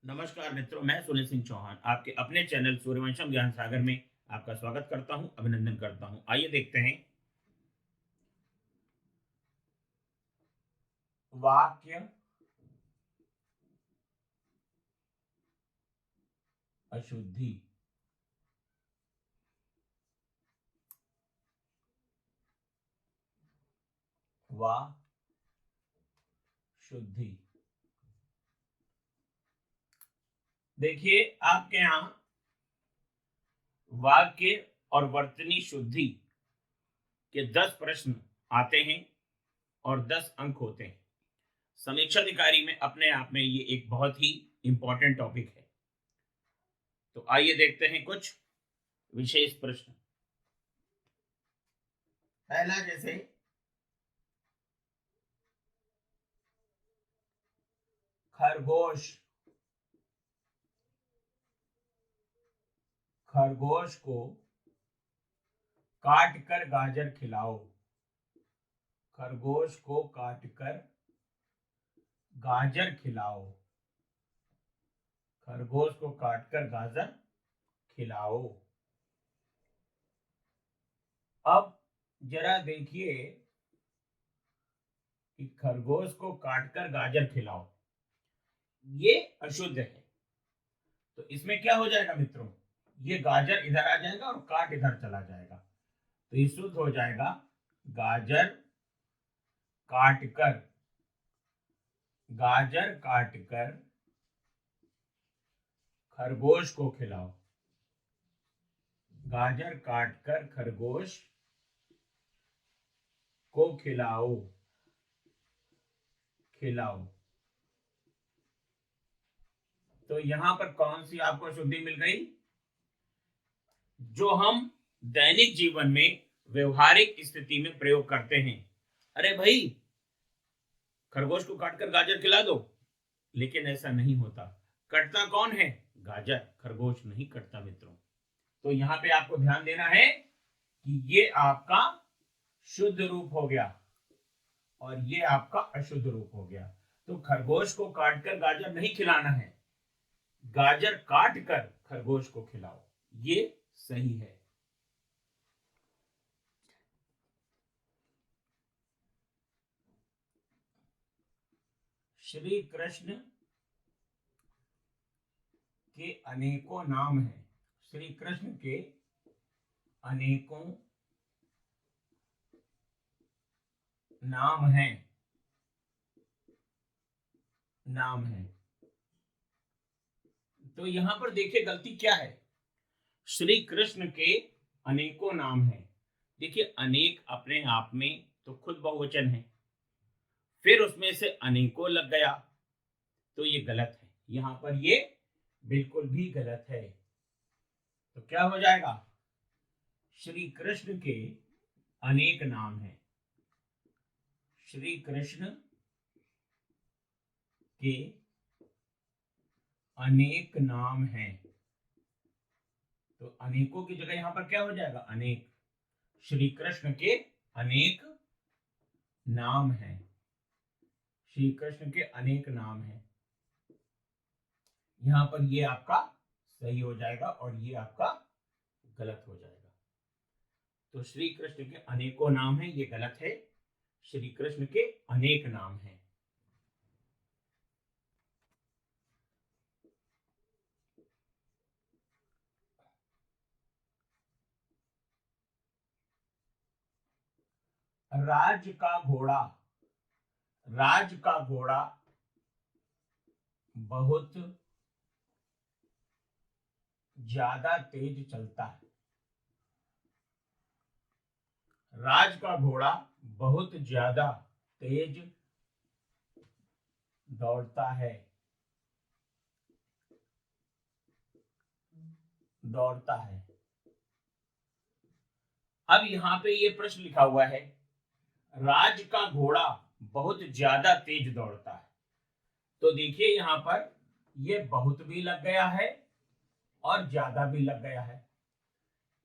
नमस्कार मित्रों, मैं सुनील सिंह चौहान आपके अपने चैनल सूर्यवंशम ज्ञान सागर में आपका स्वागत करता हूं, अभिनंदन करता हूं। आइए देखते हैं वाक्य अशुद्धि। वा शुद्धि। देखिए, आपके यहाँ वाक्य और वर्तनी शुद्धि के 10 प्रश्न आते हैं और 10 अंक होते हैं। समीक्षा अधिकारी में अपने आप में ये एक बहुत ही इंपॉर्टेंट टॉपिक है। तो आइए देखते हैं कुछ विशेष प्रश्न। पहला, जैसे खरगोश खरगोश को काट कर गाजर खिलाओ। खरगोश को काट कर गाजर खिलाओ। खरगोश को काट कर गाजर खिलाओ। अब जरा देखिए कि खरगोश को काट कर गाजर खिलाओ, ये अशुद्ध है। तो इसमें क्या हो जाएगा मित्रों, ये गाजर इधर आ जाएगा और काट इधर चला जाएगा, तो ये शुद्ध हो जाएगा। गाजर काट कर, गाजर काट कर खरगोश को खिलाओ। गाजर काट कर खरगोश को खिलाओ। खिलाओ। तो यहां पर कौन सी आपको शुद्धि मिल गई, जो हम दैनिक जीवन में व्यवहारिक स्थिति में प्रयोग करते हैं। अरे भाई, खरगोश को काटकर गाजर खिला दो, लेकिन ऐसा नहीं होता। कटता कौन है? गाजर, खरगोश नहीं कटता मित्रों। तो यहाँ पे आपको ध्यान देना है कि ये आपका शुद्ध रूप हो गया और ये आपका अशुद्ध रूप हो गया। तो खरगोश को काटकर गाजर नहीं खिलाना है, गाजर काट कर खरगोश को खिलाओ, ये सही है। श्री कृष्ण के अनेकों नाम हैं। श्री कृष्ण के अनेकों नाम हैं। नाम हैं। तो यहां पर देखिए गलती क्या है। श्री कृष्ण के अनेकों नाम हैं। देखिए, अनेक अपने आप में तो खुद बहुवचन है, फिर उसमें से अनेकों लग गया, तो ये गलत है। यहां पर ये बिल्कुल भी गलत है। तो क्या हो जाएगा? श्री कृष्ण के अनेक नाम हैं। श्री कृष्ण के अनेक नाम हैं। तो अनेकों की जगह यहां पर क्या हो जाएगा? अनेक। श्री कृष्ण के अनेक नाम हैं। श्री कृष्ण के अनेक नाम हैं। यहां पर ये आपका सही हो जाएगा और ये आपका गलत हो जाएगा। तो श्री कृष्ण के अनेकों नाम हैं, ये गलत है। श्री कृष्ण के अनेक नाम हैं। राज का घोड़ा। राज का घोड़ा बहुत ज्यादा तेज चलता है। राज का घोड़ा बहुत ज्यादा तेज दौड़ता है। दौड़ता है। अब यहां पे ये प्रश्न लिखा हुआ है, राज का घोड़ा बहुत ज्यादा तेज दौड़ता है। तो देखिए यहां पर ये बहुत भी लग गया है और ज्यादा भी लग गया है।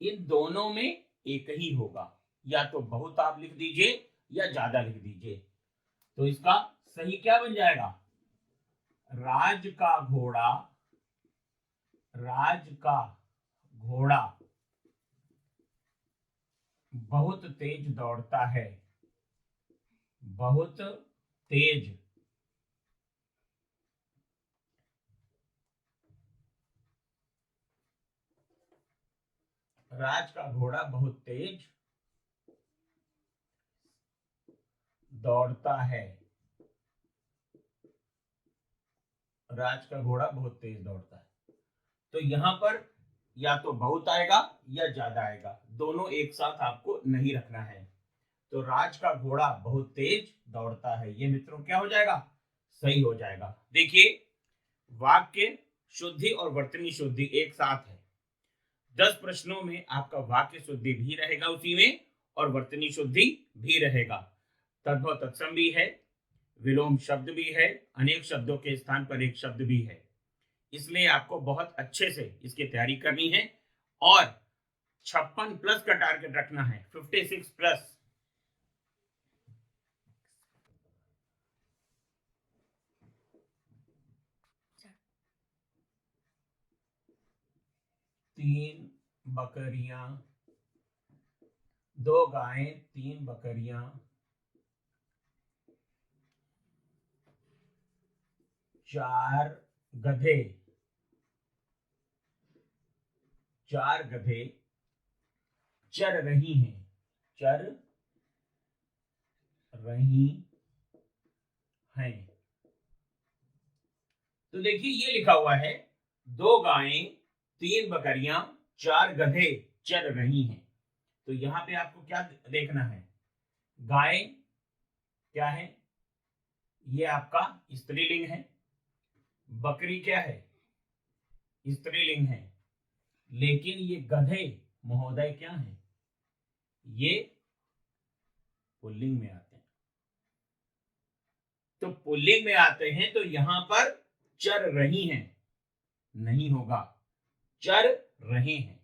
इन दोनों में एक ही होगा, या तो बहुत आप लिख दीजिए या ज्यादा लिख दीजिए। तो इसका सही क्या बन जाएगा? राज का घोड़ा, राज का घोड़ा बहुत तेज दौड़ता है, बहुत तेज। राज का घोड़ा बहुत तेज दौड़ता है, राज का घोड़ा बहुत तेज दौड़ता है। तो यहां पर या तो बहुत आएगा या ज्यादा आएगा, दोनों एक साथ आपको नहीं रखना है। तो राज का घोड़ा बहुत तेज दौड़ता है, ये मित्रों क्या हो जाएगा, सही हो जाएगा। देखिए, वाक्य शुद्धि और वर्तनी शुद्धि एक साथ है। 10 प्रश्नों में आपका वाक्य शुद्धि भी रहेगा उसी में, और वर्तनी शुद्धि भी रहेगा। तद्भव तत्सम भी है, विलोम शब्द भी है, अनेक शब्दों के स्थान पर एक शब्द भी है। इसलिए आपको बहुत अच्छे से इसकी तैयारी करनी है, और 56 प्लस का टारगेट रखना है, 56 प्लस। तीन बकरियां, 2 गायें, 3 बकरियां, 4 गधे, 4 गधे चर रही हैं, चर रही हैं। तो देखिए, ये लिखा हुआ है 2 गायें, 3 बकरियां, 4 गधे चर रही हैं। तो यहां पे आपको क्या देखना है, गाय क्या है, ये आपका स्त्रीलिंग है, बकरी क्या है, स्त्रीलिंग है, लेकिन ये गधे महोदय क्या है, ये पुल्लिंग में आते हैं। तो पुल्लिंग में आते हैं, तो यहां पर चर रही हैं नहीं होगा, चर रहे हैं,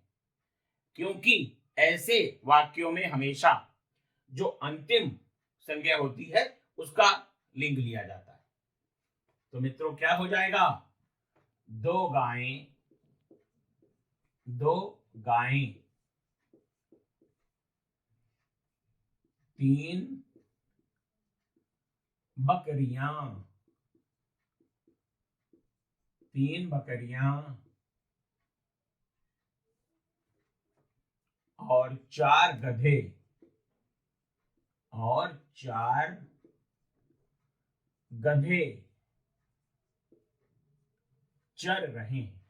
क्योंकि ऐसे वाक्यों में हमेशा जो अंतिम संज्ञा होती है उसका लिंग लिया जाता है। तो मित्रों क्या हो जाएगा, 2 गायें, 2 गायें, 3 बकरियां, 3 बकरियां, और 4 गधे, और 4 गधे चर रहे हैं,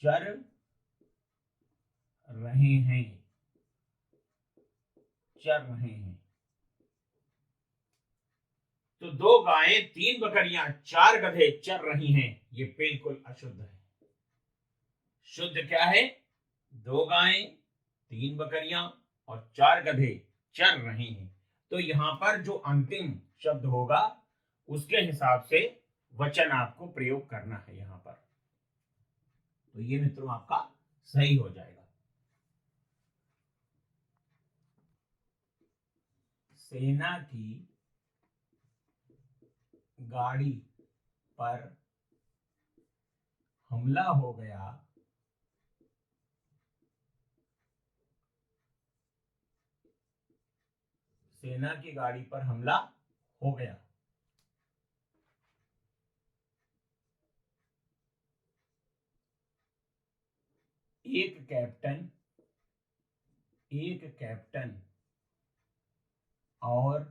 चर रहे हैं, चर रहे हैं। तो 2 गायें, 3 बकरियां, 4 गधे चर रही हैं, ये बिल्कुल अशुद्ध है। शुद्ध क्या है, 2 गायें, 3 बकरियां और 4 गधे चर रहे हैं। तो यहां पर जो अंतिम शब्द होगा उसके हिसाब से वचन आपको प्रयोग करना है यहां पर। तो ये मित्रों आपका सही हो जाएगा। सेना की गाड़ी पर हमला हो गया, सेना की गाड़ी पर हमला हो गया। एक कैप्टन, एक कैप्टन और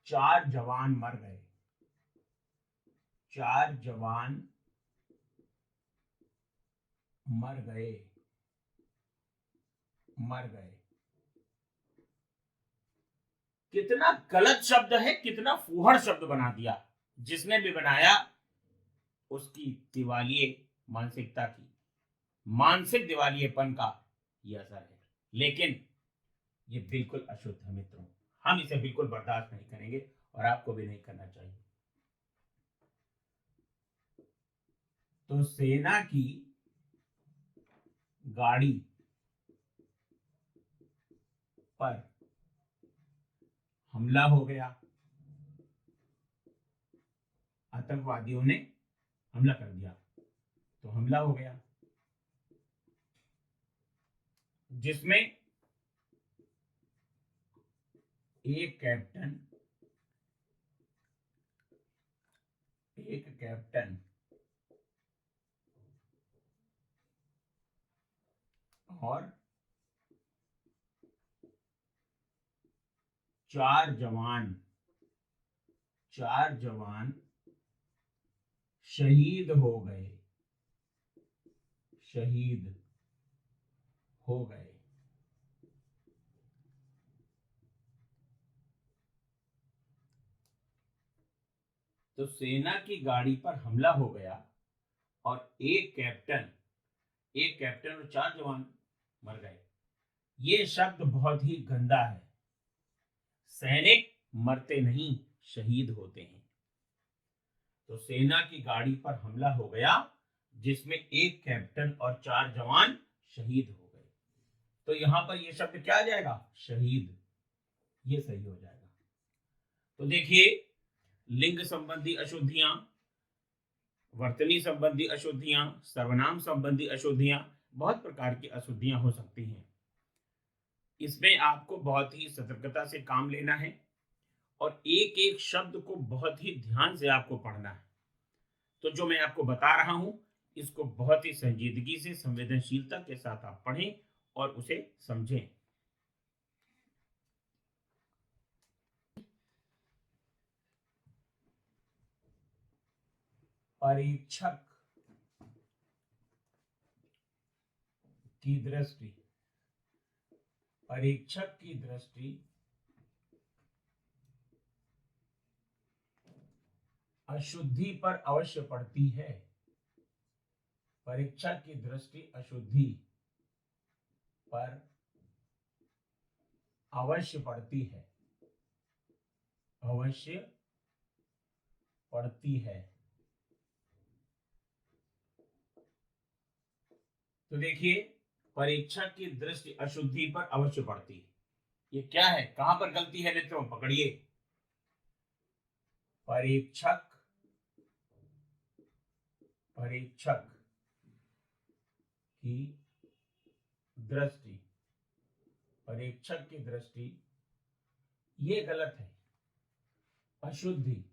4 जवान मर गए, 4 जवान मर गए, मर गए। कितना गलत शब्द है, कितना फूहड़ शब्द बना दिया। जिसने भी बनाया उसकी दिवालिये मानसिकता की, मानसिक दिवालियेपन का ये असर है। लेकिन ये बिल्कुल अशुद्ध है मित्रों, हम इसे बिल्कुल बर्दाश्त नहीं करेंगे और आपको भी नहीं करना चाहिए। तो सेना की गाड़ी पर हमला हो गया, आतंकवादियों ने हमला कर दिया। तो हमला हो गया जिसमें एक कैप्टन और 4 जवान शहीद हो गए। तो सेना की गाड़ी पर हमला हो गया और एक कैप्टन और 4 जवान मर गए। ये शब्द बहुत ही गंदा है। सैनिक मरते नहीं, शहीद होते हैं। तो सेना की गाड़ी पर हमला हो गया जिसमें एक कैप्टन और 4 जवान शहीद हो गए। तो यहां पर यह शब्द क्या आ जाएगा? शहीद। ये सही हो जाएगा। तो देखिए, लिंग संबंधी अशुद्धियां, वर्तनी संबंधी अशुद्धियां, सर्वनाम संबंधी अशुद्धियां, बहुत प्रकार की अशुद्धियां हो सकती हैं। इसमें आपको बहुत ही सतर्कता से काम लेना है और एक एक शब्द को बहुत ही ध्यान से आपको पढ़ना है। तो जो मैं आपको बता रहा हूं, इसको बहुत ही संजीदगी से, संवेदनशीलता के साथ आप पढ़ें और उसे समझें। परीक्षक की दृष्टि अशुद्धि पर अवश्य पड़ती है। परीक्षक की दृष्टि अशुद्धि पर अवश्य पड़ती है। तो देखिए, परीक्षक की दृष्टि अशुद्धि पर अवश्य पड़ती है। ये क्या है? कहां पर गलती है मित्रों? पकड़िए। परीक्षक की दृष्टि ये गलत है। अशुद्धि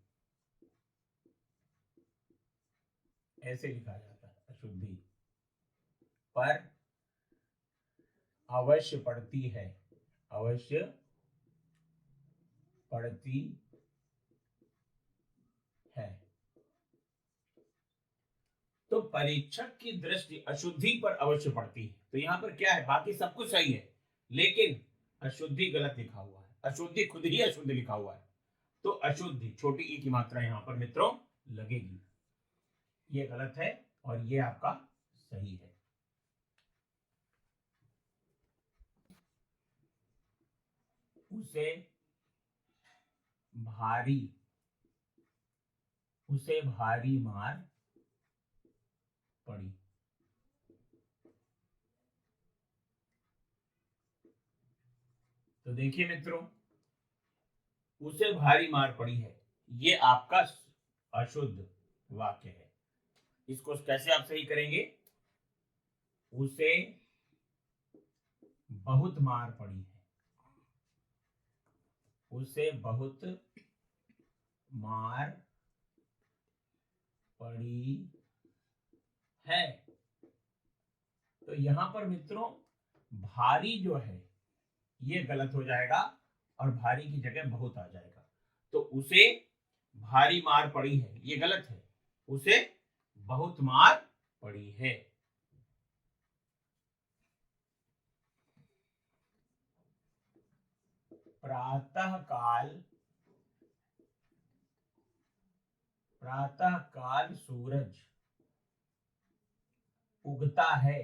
ऐसे लिखा जाता है, अशुद्धि पर अवश्य पड़ती है। तो परीक्षक की दृष्टि अशुद्धि पर अवश्य पड़ती है। तो यहाँ पर क्या है? बाकी सब कुछ सही है, लेकिन अशुद्धि गलत लिखा हुआ है। अशुद्धि खुद ही अशुद्ध लिखा हुआ है। तो अशुद्धि, छोटी ई की मात्रा यहाँ पर मित्रों लगेगी। ये गलत है और ये आपका सही है। उसे भारी मार पड़ी। तो देखिए मित्रों, उसे भारी मार पड़ी है, ये आपका अशुद्ध वाक्य है। इसको कैसे आप सही करेंगे? उसे बहुत मार पड़ी है। उसे बहुत मार पड़ी है। तो यहां पर मित्रों भारी जो है ये गलत हो जाएगा और भारी की जगह बहुत आ जाएगा। तो उसे भारी मार पड़ी है, ये गलत है। उसे बहुत मार पड़ी है। प्रातः काल सूरज उगता है।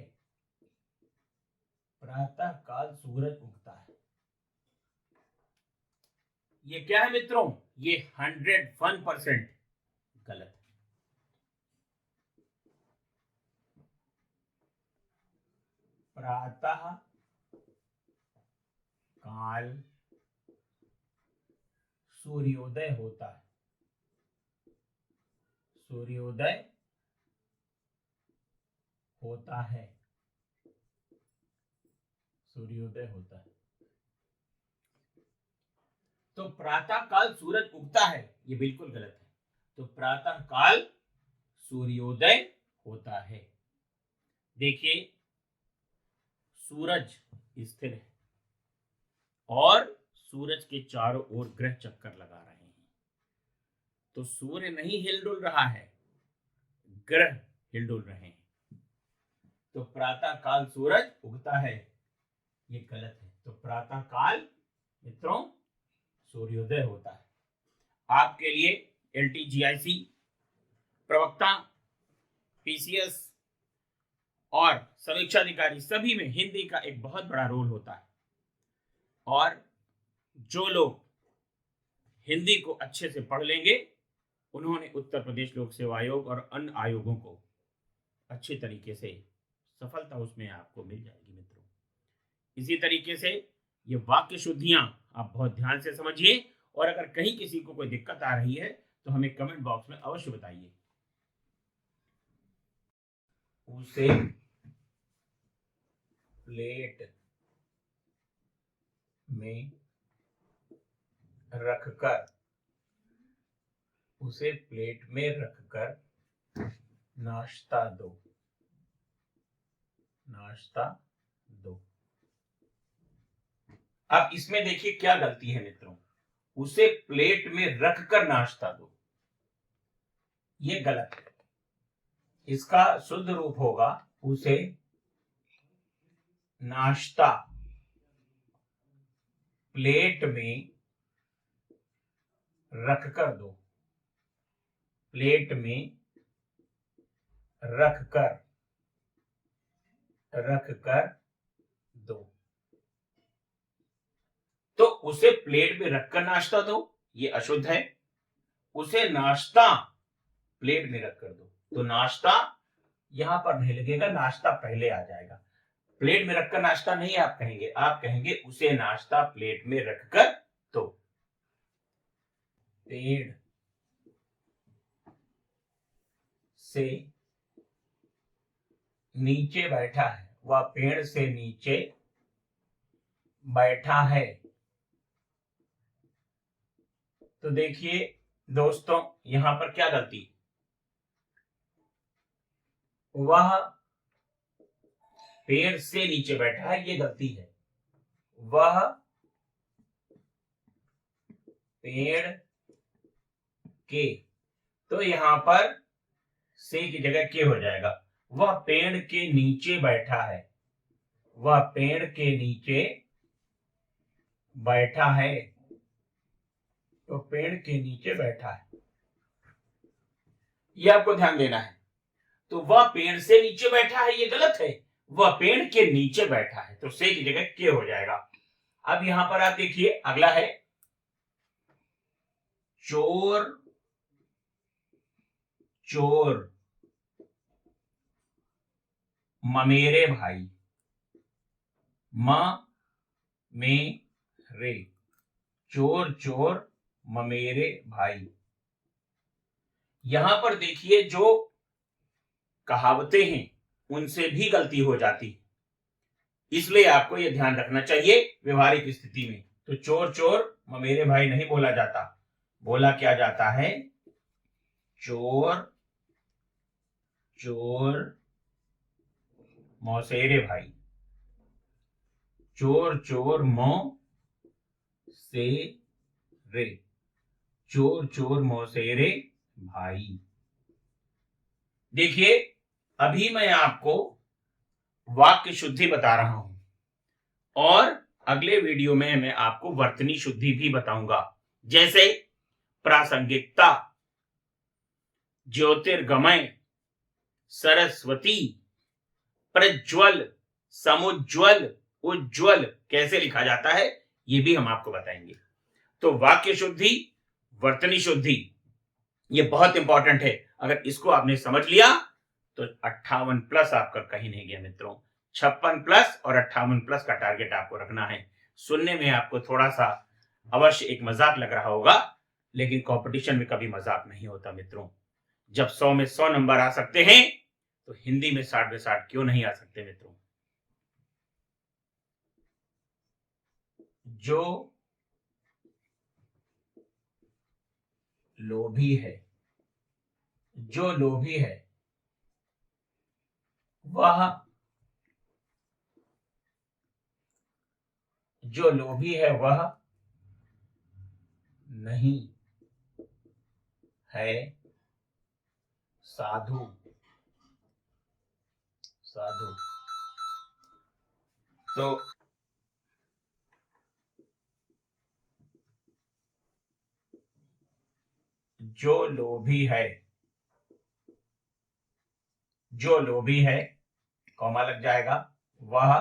प्रातः काल सूरज उगता है। ये क्या है मित्रों? ये 101% गलत है। प्रातः काल सूर्योदय होता है। सूर्योदय होता है, सूर्योदय होता है। तो प्रातः काल सूरज उगता है, ये बिल्कुल गलत है। तो प्रातः काल सूर्योदय होता है। देखिए, सूरज स्थिर है और सूरज के चारों ओर ग्रह चक्कर लगा रहे हैं। तो सूर्य नहीं हिलडुल रहा है, ग्रह हिलडुल रहे हैं। तो प्रातः काल सूरज उगता है, ये गलत है। तो प्रातः काल मित्रों सूर्योदय होता है। आपके लिए LTGIC, प्रवक्ता, PCS और समीक्षा अधिकारी सभी में हिंदी का एक बहुत बड़ा रोल होता है। और जो लोग हिंदी को अच्छे से पढ़ लेंगे, उन्होंने उत्तर प्रदेश लोक सेवा आयोग और अन्य आयोगों को अच्छे तरीके से सफलता उसमें आपको मिल जाएगी मित्रों। इसी तरीके से ये वाक्य शुद्धियां आप बहुत ध्यान से समझिए, और अगर कहीं किसी को कोई दिक्कत आ रही है तो हमें कमेंट बॉक्स में अवश्य बताइए। उसे प्लेट में रखकर, उसे प्लेट में रखकर नाश्ता दो, नाश्ता दो। अब इसमें देखिए क्या गलती है मित्रों, उसे प्लेट में रखकर नाश्ता दो, ये गलत है। इसका शुद्ध रूप होगा उसे नाश्ता प्लेट में रखकर दो, प्लेट में रखकर दो। तो उसे प्लेट में रखकर नाश्ता दो, ये अशुद्ध है। उसे नाश्ता प्लेट में रखकर दो, तो नाश्ता यहां पर नहीं लगेगा, नाश्ता पहले आ जाएगा। प्लेट में रखकर नाश्ता नहीं आप कहेंगे, आप कहेंगे उसे नाश्ता प्लेट में रखकर दो। पेड़ से नीचे बैठा है, वह पेड़ से नीचे बैठा है। तो देखिए दोस्तों, यहां पर क्या गलती, वह पेड़ से नीचे बैठा है, ये गलती है। वह पेड़ के, तो यहां पर से की जगह के हो जाएगा। वह पेड़ के नीचे बैठा है, वह पेड़ के नीचे बैठा है, तो पेड़ के नीचे बैठा है, ये आपको ध्यान देना है। तो वह पेड़ से नीचे बैठा है, ये गलत है। वह पेड़ के नीचे बैठा है, तो से की जगह के हो जाएगा। अब यहां पर आप देखिए अगला है चोर, चोर ममेरे भाई, म में रे, चोर चोर ममेरे भाई। यहां पर देखिए जो कहावतें हैं उनसे भी गलती हो जाती है, इसलिए आपको यह ध्यान रखना चाहिए व्यवहारिक स्थिति में। तो चोर चोर ममेरे भाई नहीं बोला जाता, बोला क्या जाता है चोर चोर मौसेरे भाई, चोर चोर मौसेरे, चोर चोर मौसेरे भाई। देखिए अभी मैं आपको वाक्य शुद्धि बता रहा हूं, और अगले वीडियो में मैं आपको वर्तनी शुद्धि भी बताऊंगा, जैसे प्रासंगिकता, ज्योतिर्गमय, सरस्वती, प्रज्वल, समुज्वल, उज्ज्वल कैसे लिखा जाता है ये भी हम आपको बताएंगे। तो वाक्य शुद्धि, वर्तनी शुद्धि ये बहुत इंपॉर्टेंट है। अगर इसको आपने समझ लिया तो 58+ आपका कहीं नहीं गया मित्रों। 56+ और 58+ का टारगेट आपको रखना है। सुनने में आपको थोड़ा सा अवश्य एक मजाक लग रहा होगा, लेकिन कंपटीशन में कभी मजाक नहीं होता मित्रों। जब 100 में 100 नंबर आ सकते हैं तो हिंदी में 60 में 60 क्यों नहीं आ सकते मित्रों। जो लोभी है, जो लोभी है वह, जो लोभी है वह नहीं है साधु। साधु तो जो लोभी है, जो लोभी है कॉमा लग जाएगा, वह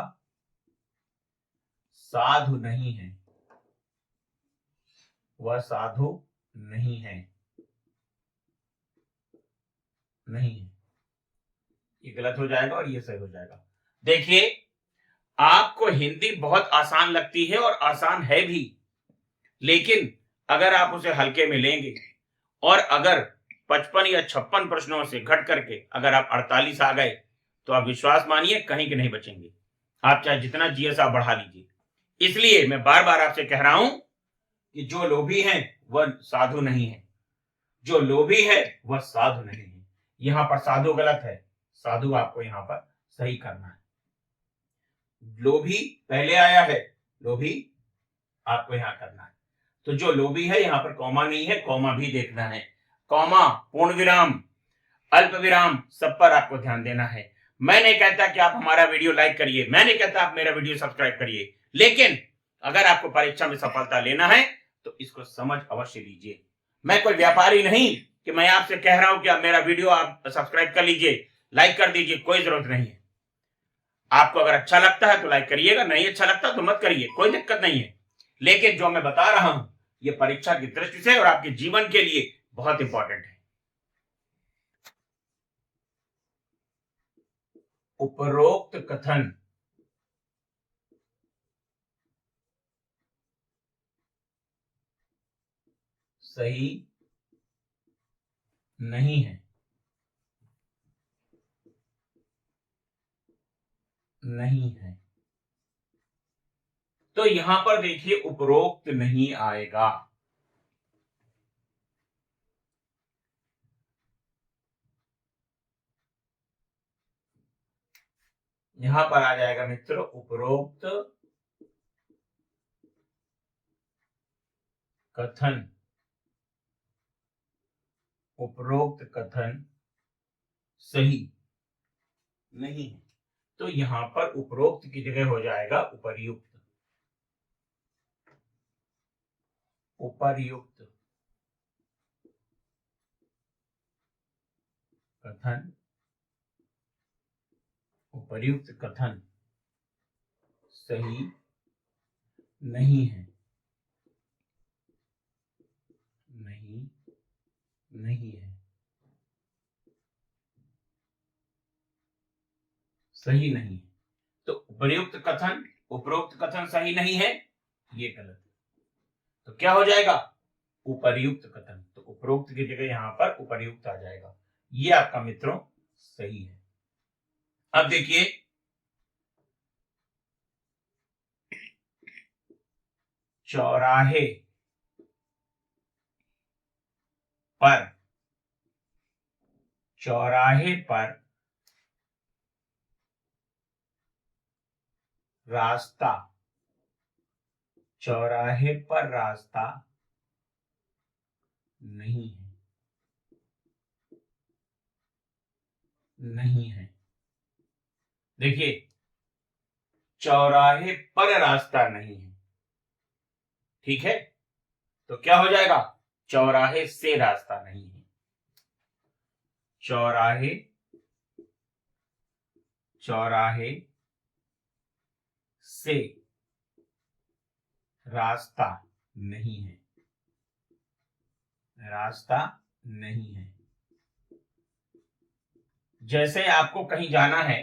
साधु नहीं है, वह साधु नहीं है, नहीं है। ये गलत हो जाएगा और ये सही हो जाएगा। देखिए आपको हिंदी बहुत आसान लगती है और आसान है भी, लेकिन अगर आप उसे हल्के में लेंगे और अगर 55 या 56 प्रश्नों से घट करके अगर आप 48 आ गए तो आप विश्वास मानिए कहीं के नहीं बचेंगे। आप चाहे जितना जीएस आप बढ़ा लीजिए। इसलिए मैं बार बार आपसे कह रहा हूं कि जो लोभी है वह साधु नहीं है, जो लोभी है वह साधु नहीं है। यहां पर साधु गलत है, साधु आपको यहां पर सही करना है। लोभी पहले आया है, लोभी आपको यहां करना है। तो जो लोभी है यहां पर कॉमा नहीं है, कॉमा भी देखना है। कॉमा, पूर्ण विराम, अल्प विराम, सब पर आपको ध्यान देना है। मैं नहीं कहता कि आप हमारा वीडियो लाइक करिए, मैं नहीं कहता आप मेरा वीडियो सब्सक्राइब करिए, लेकिन अगर आपको परीक्षा में सफलता लेना है तो इसको समझ अवश्य लीजिए। मैं कोई व्यापारी नहीं कि मैं आपसे कह रहा हूं कि आप मेरा वीडियो आप सब्सक्राइब कर लीजिए, लाइक कर दीजिए, कोई जरूरत नहीं है। आपको अगर अच्छा लगता है तो लाइक करिएगा, नहीं अच्छा लगता तो मत करिए, कोई दिक्कत नहीं है। लेकिन जो मैं बता रहा हूं ये परीक्षा की दृष्टि से और आपके जीवन के लिए बहुत इंपॉर्टेंट है। उपरोक्त कथन सही नहीं है, नहीं है। तो यहां पर देखिए उपरोक्त नहीं आएगा, यहां पर आ जाएगा मित्रों उपरोक्त कथन, उपरोक्त कथन सही नहीं है। तो यहां पर उपरोक्त की जगह हो जाएगा उपर्युक्त, उपर्युक्त कथन, उपर्युक्त कथन सही नहीं है, नहीं, नहीं है, सही नहीं है। तो उपर्युक्त कथन, उपरोक्त कथन सही नहीं है, ये गलत है। तो क्या हो जाएगा उपर्युक्त कथन, तो उपरोक्त की जगह यहां पर उपर्युक्त आ जाएगा। ये आपका मित्रों सही है। अब देखिए चौराहे पर, चौराहे पर रास्ता, चौराहे पर रास्ता नहीं है, नहीं है। देखिए चौराहे पर रास्ता नहीं है, ठीक है, तो क्या हो जाएगा चौराहे से रास्ता नहीं है, चौराहे, चौराहे से रास्ता नहीं है, रास्ता नहीं है। जैसे आपको कहीं जाना है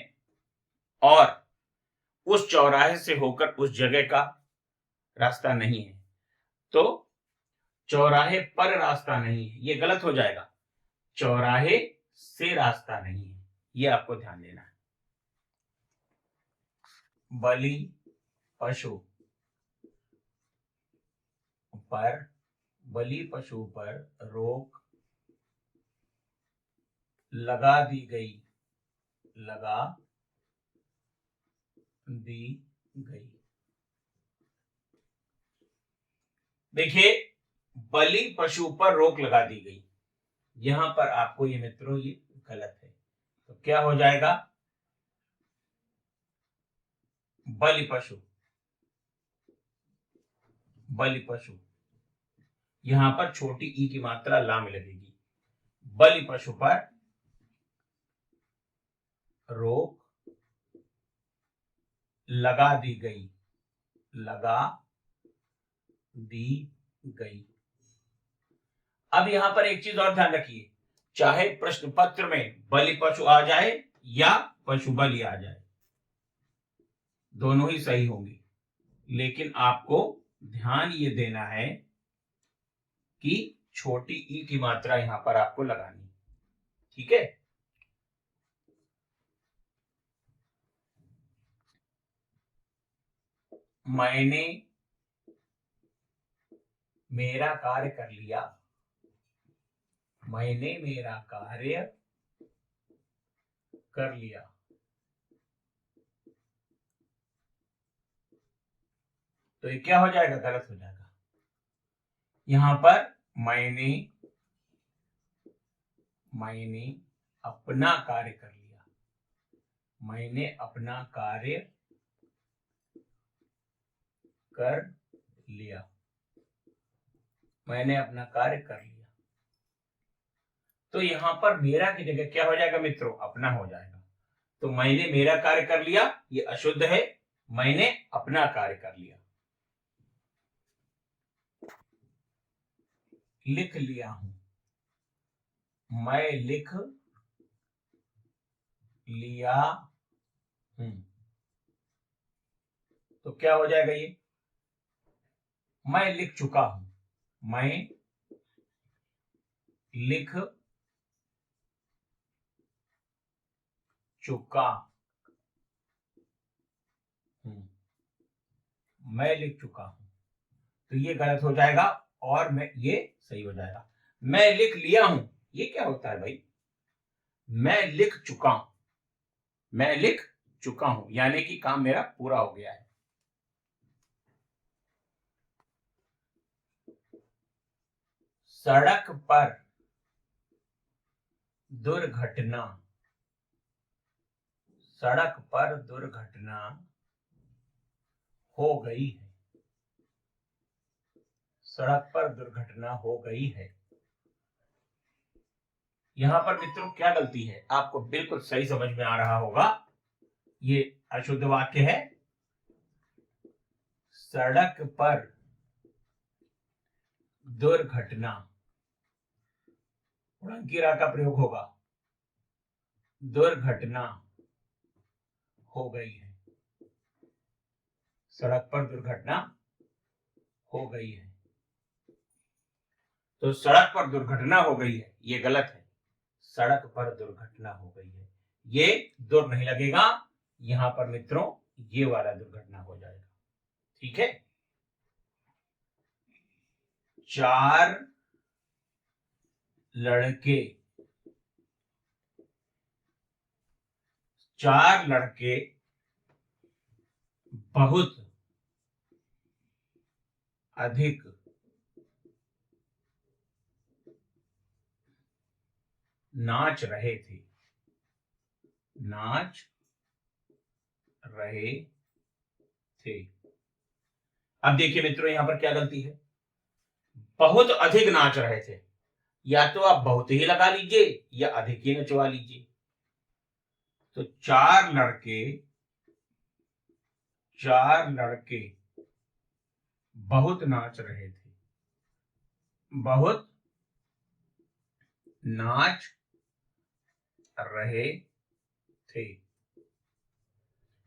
और उस चौराहे से होकर उस जगह का रास्ता नहीं है, तो चौराहे पर रास्ता नहीं है, ये गलत हो जाएगा। चौराहे से रास्ता नहीं है, ये आपको ध्यान देना है। बलि पशु पर, बलि पशु पर रोक लगा दी गई, लगा दी गई। देखिए, बलि पशु पर रोक लगा दी गई, यहां पर आपको ये मित्रों ये गलत है। तो क्या हो जाएगा? बलि पशु, बलि पशु, यहां पर छोटी ई की मात्रा ला में लगेगी। बलि पशु पर रोक लगा दी गई, लगा दी गई। अब यहां पर एक चीज और ध्यान रखिए, चाहे प्रश्न पत्र में बलि पशु आ जाए या पशु बलि आ जाए, दोनों ही सही होंगे, लेकिन आपको ध्यान ये देना है कि छोटी ई की मात्रा यहां पर आपको लगानी, ठीक है। मैंने मेरा कार्य कर लिया, मैंने मेरा कार्य कर लिया। तो ये क्या हो जाएगा? गलत हो जाएगा। यहां पर मैंने अपना कार्य कर लिया, मैंने अपना कार्य कर लिया, मैंने अपना कार्य कर लिया। तो यहां पर मेरा की जगह क्या हो जाएगा मित्रों? अपना हो जाएगा। तो मैंने मेरा कार्य कर लिया, ये अशुद्ध है, मैंने अपना कार्य कर लिया। लिख लिया हूं, मैं लिख लिया हूं। तो क्या हो जाएगा? ये मैं लिख चुका हूं, मैं लिख चुका हूं, मैं लिख चुका हूं। तो ये गलत हो जाएगा और मैं ये सही हो जाएगा। मैं लिख लिया हूं, ये क्या होता है भाई? मैं लिख चुका हूं, मैं लिख चुका हूं, यानी कि काम मेरा पूरा हो गया है। सड़क पर दुर्घटना, सड़क पर दुर्घटना हो गई है, सड़क पर दुर्घटना हो गई है। यहां पर मित्रों क्या गलती है? आपको बिल्कुल सही समझ में आ रहा होगा, ये अशुद्ध वाक्य है। सड़क पर दुर्घटना, उड़नकीरा का प्रयोग होगा, दुर्घटना हो गई है, सड़क पर दुर्घटना हो गई है। तो सड़क पर दुर्घटना हो गई है, ये गलत है। सड़क पर दुर्घटना हो गई है, ये दुर नहीं लगेगा, यहां पर मित्रों ये वाला दुर्घटना हो जाएगा, ठीक है। 4 लड़के, 4 लड़के बहुत अधिक नाच रहे थे, नाच रहे थे। अब देखिए मित्रों, यहां पर क्या गलती है? बहुत अधिक नाच रहे थे, या तो आप बहुत ही लगा लीजिए या अधिक ही नचवा लीजिए। तो 4 लड़के, 4 लड़के बहुत नाच रहे थे, बहुत नाच रहे थे।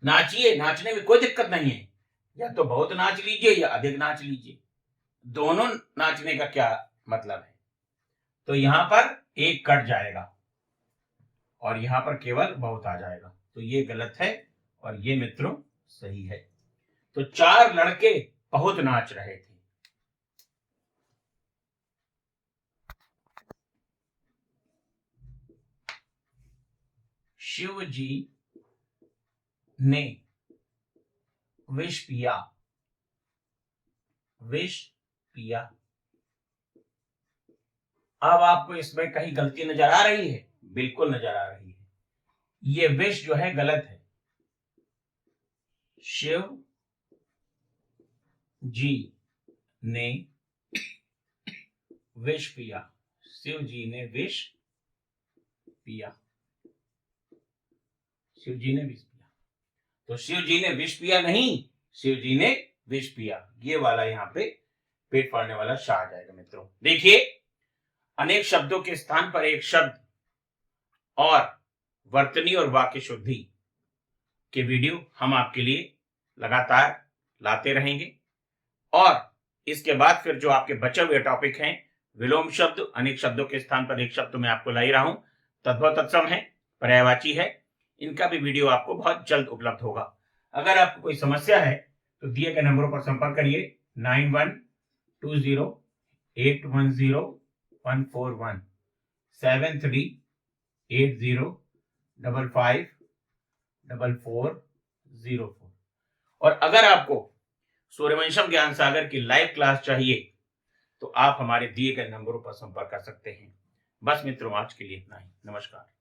नाचिए, नाचने में कोई दिक्कत नहीं है, या तो बहुत नाच लीजिए या अधिक नाच लीजिए, दोनों नाचने का क्या मतलब है? तो यहां पर एक कट जाएगा और यहां पर केवल बहुत आ जाएगा, तो ये गलत है और ये मित्रों सही है। तो 4 लड़के बहुत नाच रहे थे। शिव जी ने विष पिया। विष पिया। अब आपको इसमें कहीं गलती नजर आ रही है? बिल्कुल नजर आ रही है। ये विष जो है गलत है। शिव जी ने विष पिया। शिव जी ने विष पिया। शिव जी ने विष पिया। तो शिव जी ने विष पिया नहीं, शिव जी ने विष पिया, ये वाला यहाँ पे पेट फाड़ने वाला शाह आ जाएगा। मित्रों देखिए, अनेक शब्दों के स्थान पर एक शब्द और वर्तनी और वाक्य शुद्धि के वीडियो हम आपके लिए लगातार लाते रहेंगे। और इसके बाद फिर जो आपके बचे हुए टॉपिक हैं, विलोम शब्द, अनेक शब्दों के स्थान पर एक शब्द मैं आपको ला ही रहा हूं, तद्भव तत्सम है, पर्यायवाची है, इनका भी वीडियो आपको बहुत जल्द उपलब्ध होगा। अगर आपको कोई समस्या है तो दिए गए नंबरों पर संपर्क करिए 9120810141 7380554404। और अगर आपको सूर्यवंशम ज्ञान सागर की लाइव क्लास चाहिए तो आप हमारे दिए गए नंबरों पर संपर्क कर सकते हैं। बस मित्रों, आज के लिए इतना ही। नमस्कार।